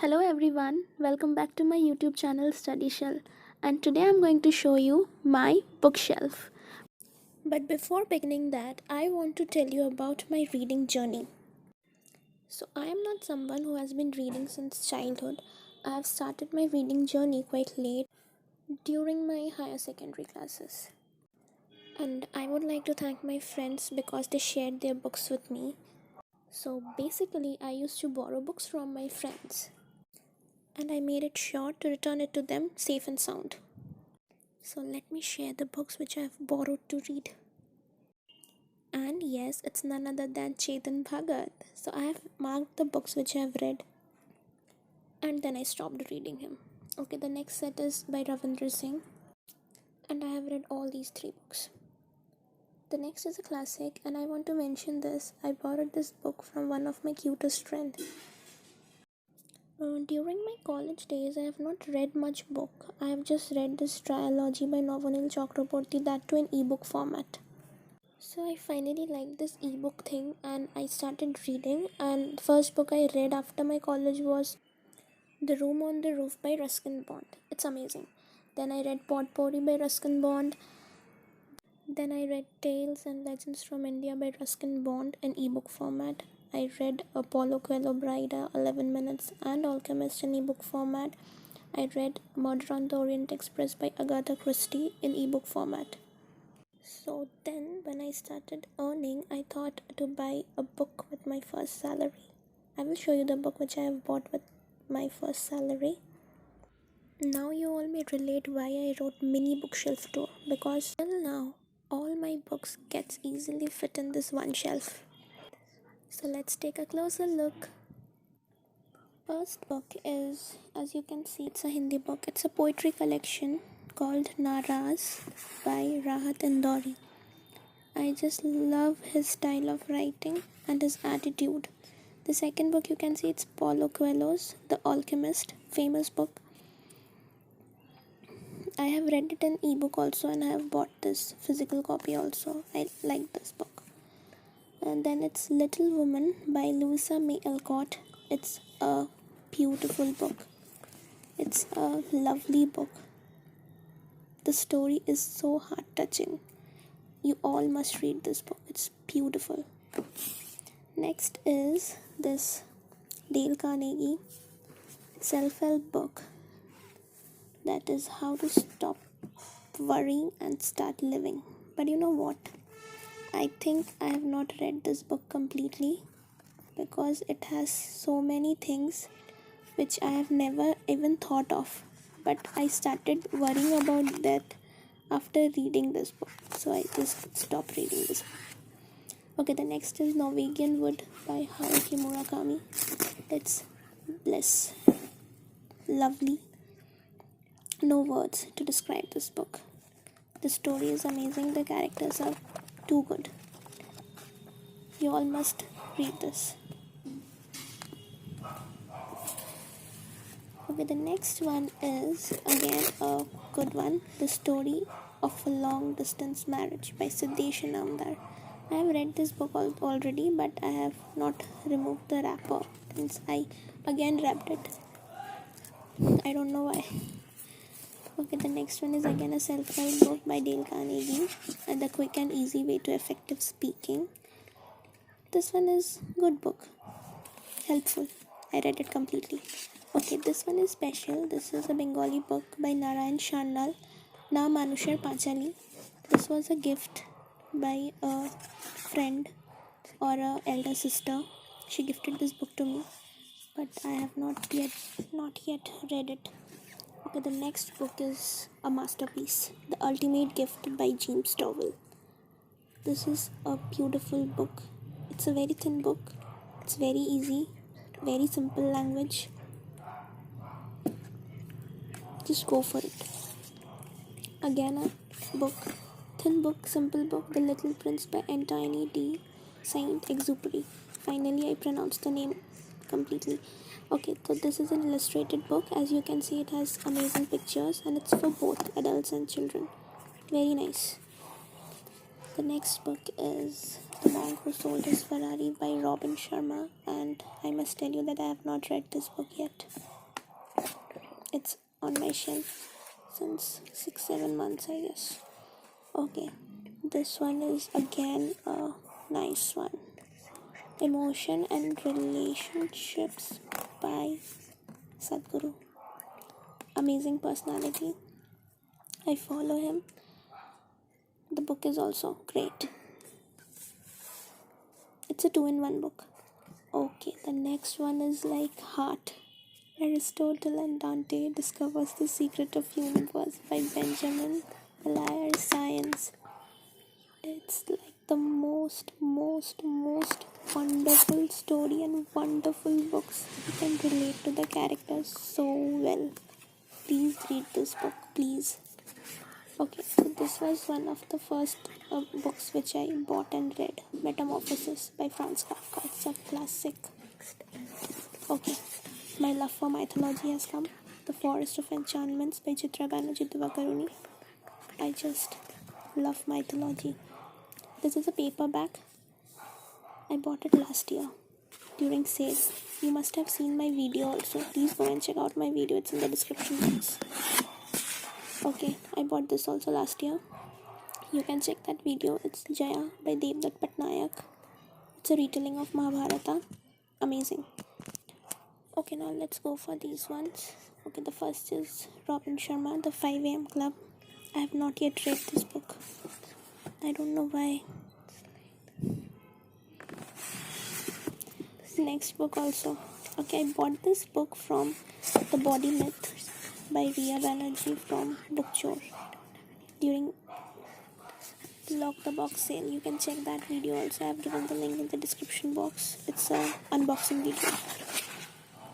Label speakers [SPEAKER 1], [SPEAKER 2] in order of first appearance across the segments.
[SPEAKER 1] Hello everyone, welcome back to my YouTube channel Study Shell, and today I'm going to show you my bookshelf. But before beginning that, I want to tell you about my reading journey. So I am not someone who has been reading since childhood. I have started my reading journey quite late during my higher secondary classes. And I would like to thank my friends because they shared their books with me. So basically, I used to borrow books from my friends, and I made it sure to return it to them safe and sound. So let me share the books which I have borrowed to read. And yes, it's none other than Chetan Bhagat. So I have marked the books which I have read, and then I stopped reading him. Okay, the next set is by Ravindra Singh, and I have read all these three books. The next is a classic, and I want to mention this. I borrowed this book from one of my cutest friends. During my college days, I have not read much book. I have just read this trilogy by Navanil Chakraborty, that too in ebook format. So I finally liked this ebook thing and I started reading. And the first book I read after my college was The Room on the Roof by Ruskin Bond. It's amazing. Then I read Potpourri by Ruskin Bond. Then I read Tales and Legends from India by Ruskin Bond in ebook format. I read Paulo Coelho Brida, 11 Minutes, and Alchemist in ebook format. I read Murder on the Orient Express by Agatha Christie in ebook format. So then, when I started earning, I thought to buy a book with my first salary. I will show you the book which I have bought with my first salary. Now you all may relate why I wrote mini bookshelf tour, because till now all my books gets easily fit in this one shelf. So let's take a closer look. First book is, as you can see, it's a Hindi book. It's a poetry collection called Naraz by Rahat Indori. I just love his style of writing and his attitude. The second book you can see, it's Paulo Coelho's The Alchemist, famous book. I have read it in ebook also, and I have bought this physical copy also. I like this book. And then it's Little Woman by Louisa May Alcott. It's a beautiful book. It's a lovely book. The story is so heart touching. You all must read this book. It's beautiful. Next is this Dale Carnegie self-help book. That is How to Stop Worrying and Start Living. But you know what? I think I have not read this book completely because it has so many things which I have never even thought of. But I started worrying about that after reading this book. So I just stopped reading this book. Okay, the next is Norwegian Wood by Haruki Murakami. It's bliss. Lovely. No words to describe this book. The story is amazing. The characters are too good. You all must read this. Okay, the next one is again a good one. The Story of a Long Distance Marriage by Siddesh Inamdar. I have read this book already, but I have not removed the wrapper since I again wrapped it. I don't know why. Okay, the next one is again a self-help book by Dale Carnegie, and The Quick and Easy Way to Effective Speaking. This one is good book, helpful. I read it completely. Okay, this one is special. This is a Bengali book by Narayan Sharnal, Na Manushar Pachali. This was a gift by a friend or a elder sister. She gifted this book to me, but I have not yet read it. Okay, the next book is a masterpiece, The Ultimate Gift by James Dowell. This is a beautiful book. It's a very thin book. It's very easy, very simple language. Just go for it. Again a book, thin book, simple book, The Little Prince by Antoine de Saint-Exupéry. Finally, I pronounced the name completely. Okay, so this is an illustrated book. As you can see, it has amazing pictures and it's for both adults and children. Very nice. The next book is The Monk Who Sold His Ferrari by Robin Sharma, and I must tell you that I have not read this book yet. It's on my shelf since 6-7 months, I guess. Okay, this one is again a nice one. Emotion and Relationships by Sadhguru. Amazing personality. I follow him. The book is also great. It's a 2-in-1 book. Okay, the next one is like Heart. Aristotle and Dante discovers the secret of universe by Benjamin Blair Science. It's like the most wonderful story and wonderful books. You can relate to the characters so well. Please read this book, please. Okay, so this was one of the first books which I bought and read. Metamorphosis by Franz Kafka. It's a classic. Okay, my love for mythology has come. The Forest of Enchantments by Chitra Banerjee Divakaruni. I just love mythology. This is a paperback. I bought it last year during sale. You must have seen my video also. Please go and check out my video. It's in the description box. Okay, I bought this also last year. You can check that video. It's Jaya by Devdutt Patnaik. It's a retelling of Mahabharata. Amazing. Okay, now let's go for these ones. Okay, the first is Robin Sharma, The 5 AM Club. I have not yet read this book. I don't know why. Next book also. Okay, I bought this book from The Body Myth by Riya Banerjee from Bookchore during Lock the Box sale. You can check that video also. I have given the link in the description box. It's an unboxing video.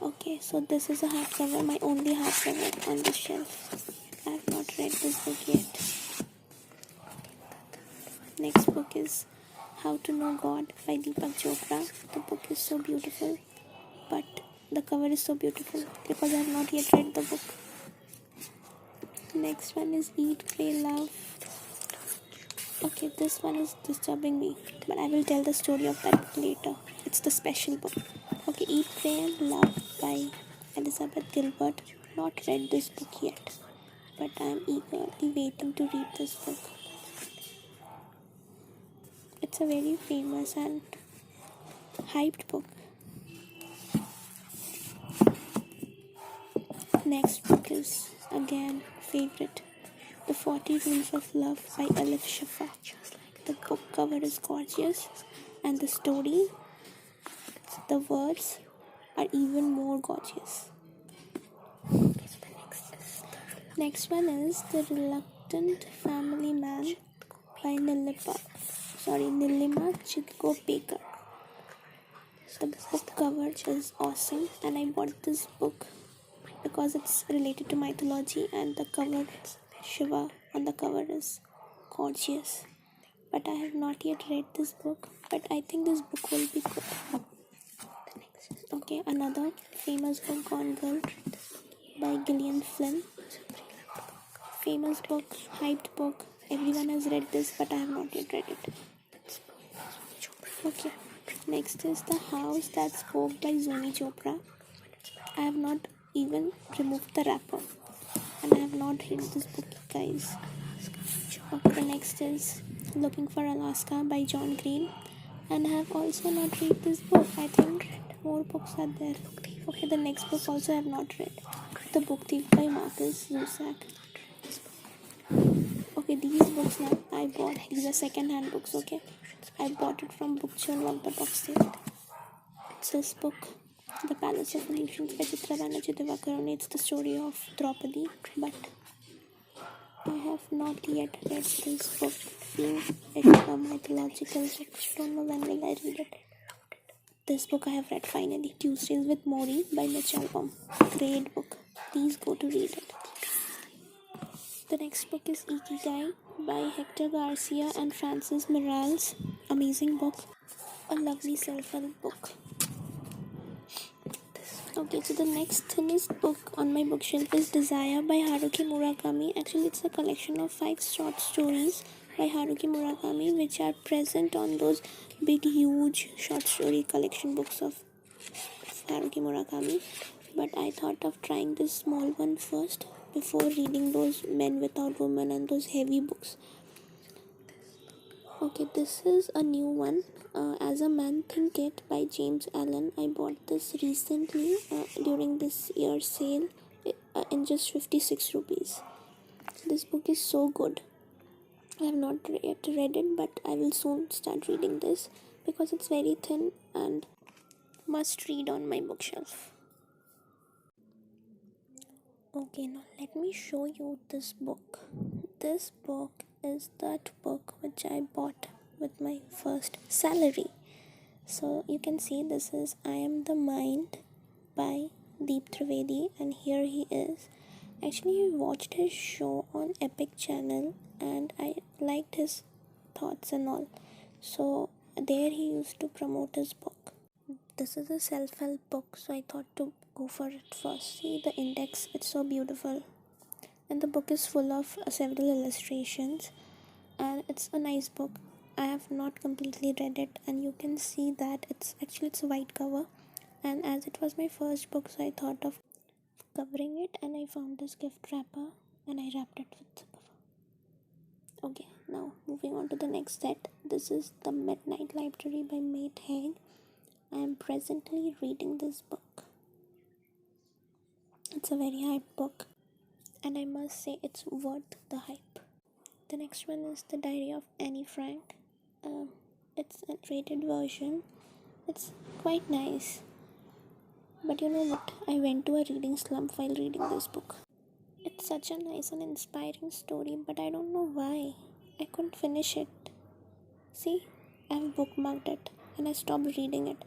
[SPEAKER 1] Okay, so this is a hardcover, my only hardcover on this shelf. I have not read this book yet. Next book is How to Know God by Deepak Chopra. The book is so beautiful, but the cover is so beautiful because I have not yet read the book. Next one is Eat, Pray, Love. Okay, this one is disturbing me, but I will tell the story of that book later. It's the special book. Okay, Eat, Pray and Love by Elizabeth Gilbert. Not read this book yet, but I am eagerly waiting to read this book. It's a very famous and hyped book. Next book is again favorite, The 40 Rules of Love by Elif Shafak. The book cover is gorgeous and the story, the words are even more gorgeous. Next one is The Reluctant Family Man by Nilima Chitko-Pekar. The book cover is awesome and I bought this book because it's related to mythology and the cover, Shiva on the cover is gorgeous. But I have not yet read this book, but I think this book will be good. Okay, another famous book, Gone Girl by Gillian Flynn. Famous book, hyped book. Everyone has read this, but I have not yet read it. Okay, next is The House That Spoke by Zoni Chopra. I have not even removed the wrapper and I have not read this book, guys. Okay, the next is Looking for Alaska by John Green, and I have also not read this book. I think more books are there. Okay, the next book also I have not read, The Book Thief by Marcus Zusak. Okay, these books now I bought. These are second hand books, okay? I bought it from Bookchore Lock the Box sale. It's this book, The Palace of Illusions by Chitra Banerjee Divakaruni. It's the story of Draupadi, but I have not yet read this book. It's a mythological book. Don't know when will I read it. This book I have read finally. Tuesdays with Mori by Mitch Albom. Great book. Please go to read it. The next book is Ikigai by Hector Garcia and Francis Miralles. Amazing book. A lovely self-help book. Okay, so the next thinnest book on my bookshelf is Desire by Haruki Murakami. Actually, it's a collection of 5 short stories by Haruki Murakami, which are present on those big, huge short story collection books of Haruki Murakami. but I thought of trying this small one first before reading those Men Without Women and those heavy books. Okay, this is a new one. As a Man Thinketh by James Allen. I bought this recently during this year's sale in just 56 rupees. This book is so good. I have not yet read it, but I will soon start reading this because it's very thin and must read on my bookshelf. Okay, now let me show you this book. This book is that book which I bought with my first salary. So you can see this is I Am the Mind by Deep Trivedi, and here he is. Actually, I watched his show on Epic Channel and I liked his thoughts and all. So there he used to promote his book. This is a self-help book, so I thought to go for it first. See the index, it's so beautiful. And the book is full of several illustrations, and it's a nice book. I have not completely read it, and you can see that it's a white cover. And as it was my first book, so I thought of covering it, and I found this gift wrapper and I wrapped it with the cover. Okay, now moving on to the next set. This is The Midnight Library by Mate Haig. I am presently reading this book. It's a very hype book, and I must say it's worth the hype. The next one is The Diary of Annie Frank. It's a rated version. It's quite nice. But you know what? I went to a reading slump while reading this book. It's such a nice and inspiring story, but I don't know why. I couldn't finish it. See, I've bookmarked it and I stopped reading it.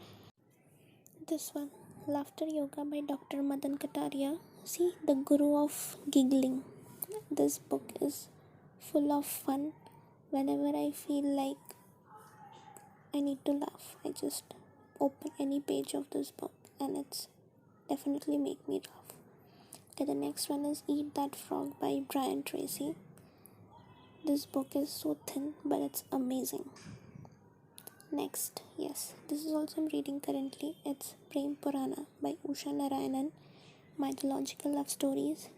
[SPEAKER 1] This one, Laughter Yoga by Dr. Madan Kataria. See, the guru of giggling. This book is full of fun. Whenever I feel like I need to laugh, I just open any page of this book and it's definitely make me laugh. Okay, the next one is Eat That Frog by Brian Tracy. This book is so thin, but it's amazing. Next, yes, this is also I'm reading currently. It's Prem Purana by Usha Narayanan, mythological love stories.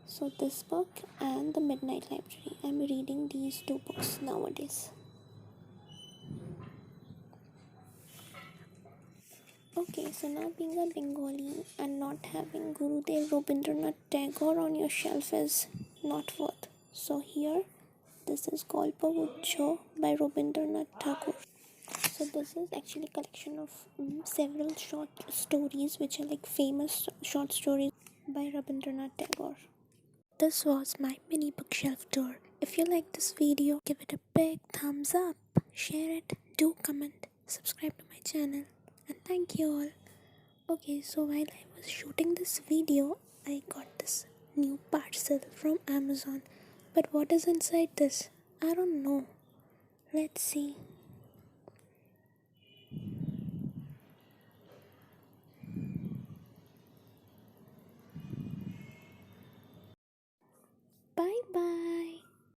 [SPEAKER 1] So this book and The Midnight Library. I'm reading these two books nowadays. Okay, so now being a Bengali and not having Gurudev Rabindranath Tagore on your shelf is not worth. So here, this is Kalpavucho by Rabindranath Tagore. So this is actually a collection of several short stories which are like famous short stories by Rabindranath Tagore. This was my mini bookshelf tour. If you like this video, give it a big thumbs up, share it, do comment, subscribe to my channel, and thank you all. Okay, so while I was shooting this video, I got this new parcel from Amazon. But what is inside this? I don't know. Let's see.